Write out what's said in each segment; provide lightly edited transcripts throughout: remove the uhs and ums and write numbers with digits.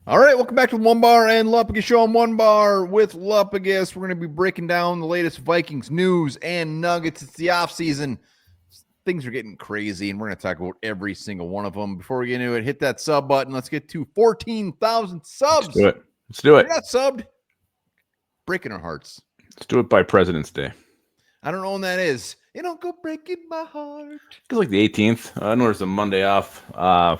All right, welcome back to Onebar and Lupagus Show on Onebar with Lupagus. We're going to be breaking down the latest Vikings news and nuggets. It's the offseason. Things are getting crazy, and we're going to talk about every single one of them. Before we get into it, hit that sub button. Let's get to 14,000 subs. Let's do it. Let's do it. If you're not subbed, breaking our hearts. Let's do it by President's Day. I don't know when that is. You don't go breaking my heart. It's like the 18th. I know there's a Monday off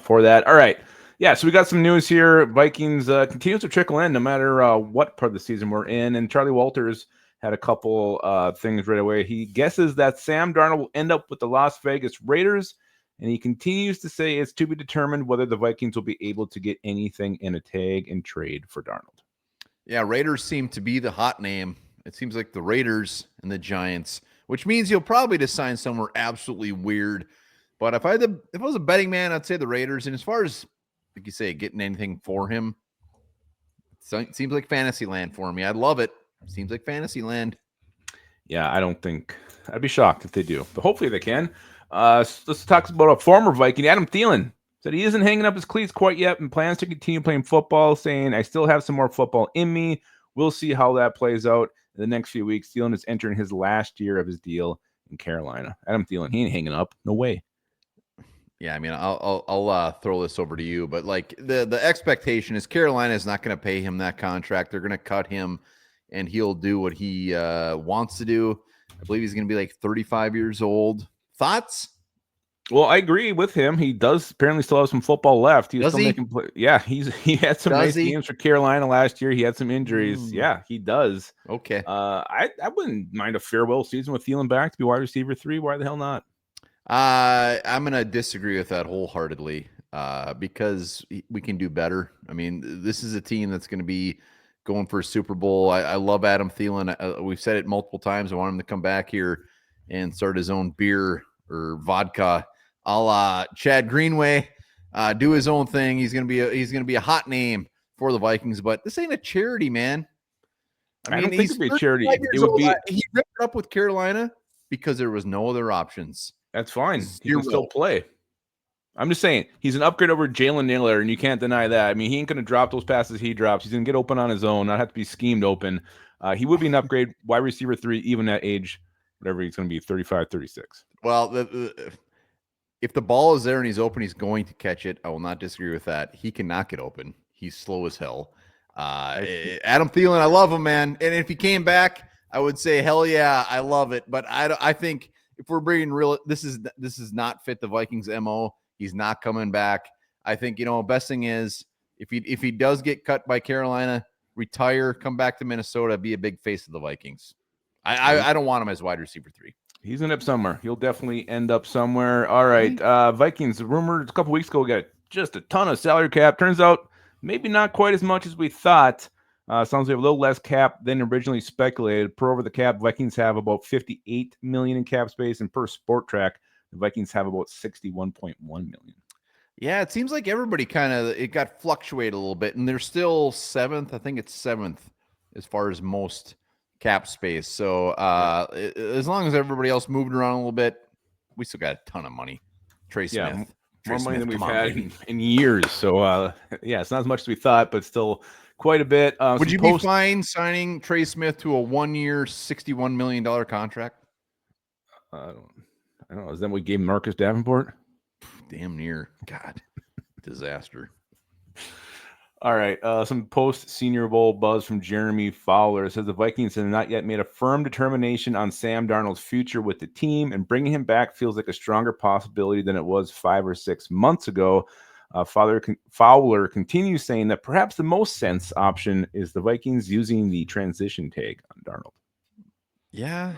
for that. All right. Yeah, so we got some news here. Vikings continues to trickle in no matter what part of the season we're in. And Charlie Walters had a couple things right away. He guesses that Sam Darnold will end up with the Las Vegas Raiders. And he continues to say it's to be determined whether the Vikings will be able to get anything in a tag and trade for Darnold. Yeah, Raiders seem to be the hot name. It seems like the Raiders and the Giants, which means he'll probably just sign somewhere absolutely weird. But if I was a betting man, I'd say the Raiders. And as far as, like you say, getting anything for him, it seems like fantasy land for me. I'd love it. Seems like fantasy land. Yeah, I don't think – I'd be shocked if they do. But hopefully they can. Let's talk about a former Viking, Adam Thielen. Said he isn't hanging up his cleats quite yet and plans to continue playing football, saying, I still have some more football in me. We'll see how that plays out in the next few weeks. Thielen is entering his last year of his deal in Carolina. Adam Thielen, he ain't hanging up. No way. Yeah, I mean, I'll throw this over to you, but like the expectation is Carolina is not going to pay him that contract. They're going to cut him, and he'll do what he wants to do. I believe he's going to be like 35 years old. Thoughts? Well, I agree with him. He does apparently still have some football left. Does he? Play. Yeah, he had some nice games for Carolina last year. He had some injuries. Yeah, he does. Okay. I wouldn't mind a farewell season with Thielen back to be wide receiver 3. Why the hell not? I'm going to disagree with that wholeheartedly because we can do better. I mean, this is a team that's going to be going for a Super Bowl. I love Adam Thielen. We've said it multiple times. I want him to come back here and start his own beer or vodka, a la Chad Greenway, do his own thing. He's going to be a hot name for the Vikings, but this ain't a charity, man. I don't think it'd be a charity. It would be. He ripped up with Carolina because there was no other options. That's fine. He can still play. I'm just saying, he's an upgrade over Jalen Naylor, and you can't deny that. I mean, he ain't going to drop those passes he drops. He's going to get open on his own, not have to be schemed open. He would be an upgrade, wide receiver 3, even at age, whatever he's going to be, 35, 36. Well, if the ball is there and he's open, he's going to catch it. I will not disagree with that. He cannot get open. He's slow as hell. Adam Thielen, I love him, man. And if he came back, I would say, hell yeah, I love it. But I think if we're bringing real, this is not fit the Vikings MO. He's not coming back. I think, best thing is if he does get cut by Carolina, retire, come back to Minnesota, be a big face of the Vikings. I don't want him as wide receiver 3. He's going to end up somewhere. He'll definitely end up somewhere. All right. Vikings, rumored a couple weeks ago, got just a ton of salary cap. Turns out maybe not quite as much as we thought. Sounds like a little less cap than originally speculated. Per over the cap, Vikings have about $58 million in cap space, and per Sport Track, the Vikings have about $61.1 million. Yeah, it seems like everybody it got fluctuated a little bit, and they're still 7th. I think it's 7th as far as most cap space. So as long as everybody else moved around a little bit, we still got a ton of money. Trey Smith. More money than we've had in years. So, it's not as much as we thought, but still quite a bit. Would you be fine signing Trey Smith to a 1-year, $61 million contract? I don't know. Is that what we gave Marcus Davenport? Damn near. God, disaster. All right. Some post-Senior Bowl buzz from Jeremy Fowler. It says the Vikings have not yet made a firm determination on Sam Darnold's future with the team, and bringing him back feels like a stronger possibility than it was 5 or 6 months ago. Fowler continues saying that perhaps the most sense option is the Vikings using the transition tag on Darnold. Yeah.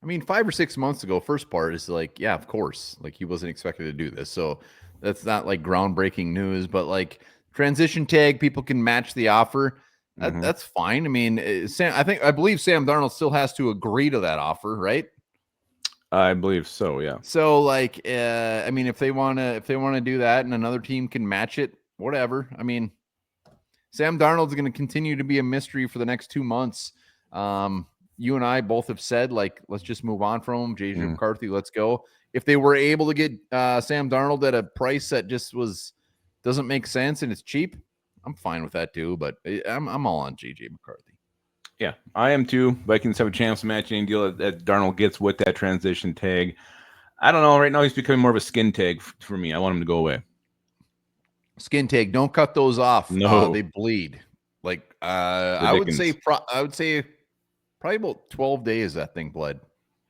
I mean, 5 or 6 months ago, first part is like, yeah, of course. Like, he wasn't expected to do this. So that's not like groundbreaking news, but like transition tag, people can match the offer. That's fine. I mean, I believe Sam Darnold still has to agree to that offer, right? I believe so, yeah. So like, I mean, if they want to do that and another team can match it, whatever. I mean, Sam Darnold's going to continue to be a mystery for the next 2 months. You and I both have said, like, let's just move on from him. J.J. McCarthy, let's go. If they were able to get Sam Darnold at a price that just was doesn't make sense and it's cheap, I'm fine with that too. But I'm all on JJ McCarthy. Yeah, I am too. Vikings have a chance to match any deal that Darnold gets with that transition tag. I don't know. Right now, he's becoming more of a skin tag for me. I want him to go away. Skin tag, don't cut those off. No. They bleed. Like The I would say probably about 12 days that thing bled.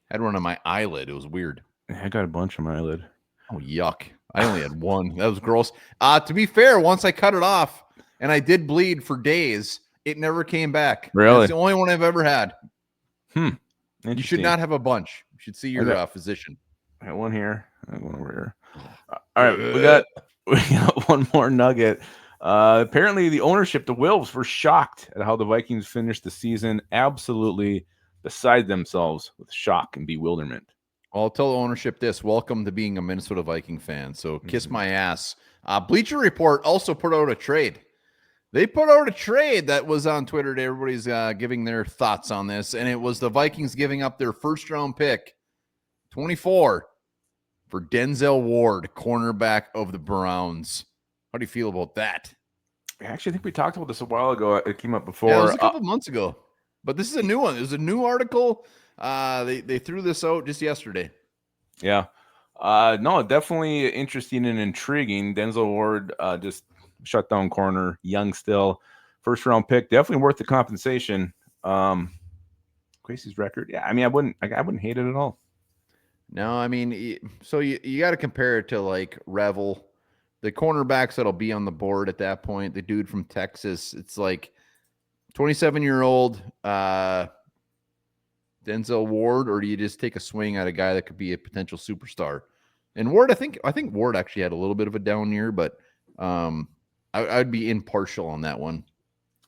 Had one on my eyelid. It was weird. I got a bunch on my eyelid. Oh, yuck. I only had one. That was gross. To be fair, once I cut it off and I did bleed for days, it never came back. Really? That's the only one I've ever had. You should not have a bunch. You should see your physician. I got one here. I got one over here. All right, we got one more nugget. Apparently, the ownership, the Wolves, were shocked at how the Vikings finished the season. Absolutely beside themselves with shock and bewilderment. I'll tell the ownership this. Welcome to being a Minnesota Viking fan. So kiss my ass. Bleacher Report also put out a trade. They put out a trade that was on Twitter today. Everybody's giving their thoughts on this. And it was the Vikings giving up their first-round pick, 24, for Denzel Ward, cornerback of the Browns. How do you feel about that? I actually think we talked about this a while ago. It came up before. Yeah, it was a couple months ago. But this is a new one. There's a new article. They threw this out just yesterday. Yeah. No, definitely interesting and intriguing. Denzel Ward, just shutdown corner, young still, first round pick, definitely worth the compensation. Quasey's record, yeah. I mean, I wouldn't hate it at all. No, I mean, so you got to compare it to like Revel, the cornerbacks that'll be on the board at that point. The dude from Texas, it's like 27-year-old Denzel Ward, or do you just take a swing at a guy that could be a potential superstar? And Ward, I think Ward actually had a little bit of a down year, but I'd be impartial on that one.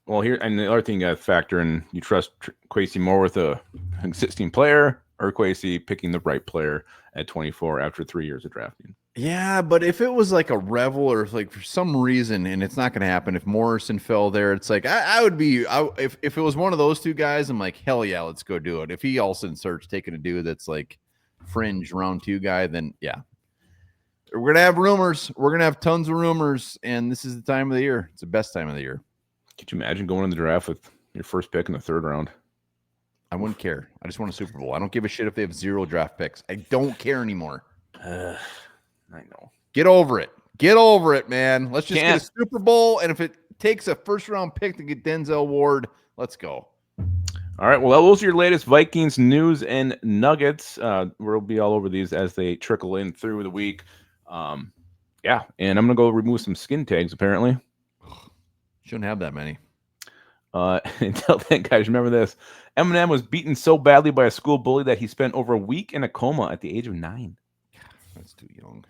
Well, here, and the other thing you got to factor in, you trust Quasey more with an existing player or Quasey picking the right player at 24 after 3 years of drafting? Yeah, but if it was like a Revel or like for some reason, and it's not going to happen, if Morrison fell there, it's like I would be, if it was one of those two guys, I'm like, hell yeah, let's go do it. If he all of a sudden starts taking a dude that's like fringe round two guy, then yeah. We're going to have rumors. We're going to have tons of rumors, and this is the time of the year. It's the best time of the year. Could you imagine going in the draft with your first pick in the third round? I wouldn't care. I just want a Super Bowl. I don't give a shit if they have 0 draft picks. I don't care anymore. I know. Get over it. Get over it, man. Let's just get a Super Bowl, and if it takes a first-round pick to get Denzel Ward, let's go. All right, well, those are your latest Vikings news and nuggets. We'll be all over these as they trickle in through the week. Yeah, and I'm going to go remove some skin tags, apparently. Shouldn't have that many. Until then, guys, remember this. Eminem was beaten so badly by a school bully that he spent over a week in a coma at the age of 9. That's too young.